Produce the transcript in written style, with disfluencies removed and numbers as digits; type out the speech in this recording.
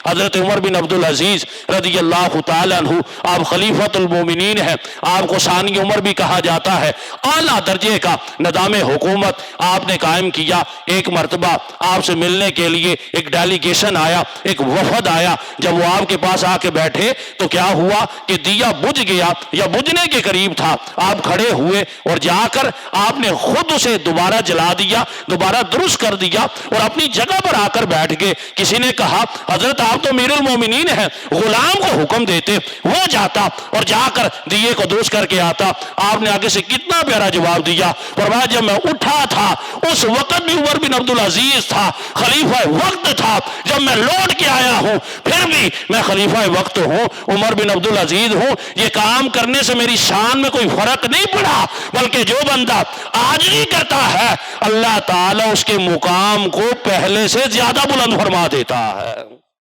हजरत उमर बिन अब्दुल अजीज रज़ियल्लाहु ताला अन्हु, आप खलीफतुल मोमिनीन हैं, आपको सानी उमर भी कहा जाता है। आला दर्जे का निज़ाम हुकूमत आपने कायम किया। एक मरतबा आपसे मिलने के लिए एक डेलीगेशन आया, एक वफद आया। जब वो आपके पास आके बैठे तो क्या हुआ कि दिया बुझ गया या बुझने के करीब था। आप खड़े हुए और जाकर आपने खुद उसे दोबारा जला दिया, दोबारा दुरुस्त कर दिया और अपनी जगह पर आकर बैठ गए। किसी ने कहा हजरत आप तो अमीरुल मोमिनीन हैं, गुलाम को हुक्म देते, वो जाता और जाकर दिए को दुरुस्त करके आता। आपने आगे से कितना प्यारा जवाब दिया, फरमाया जब मैं उठा था उस वक्त भी उमर बिन अब्दुल अजीज था, खलीफा वक्त था। जब मैं लौट के आया हूं फिर भी मैं खलीफा वक्त हूं, उमर बिन अब्दुल अजीज हूं। ये काम करने से मेरी शान में कोई फर्क नहीं पड़ा, बल्कि जो बंदा आजिज़ी करता है अल्लाह ताला उसके मुकाम को पहले से ज्यादा बुलंद फरमा देता है।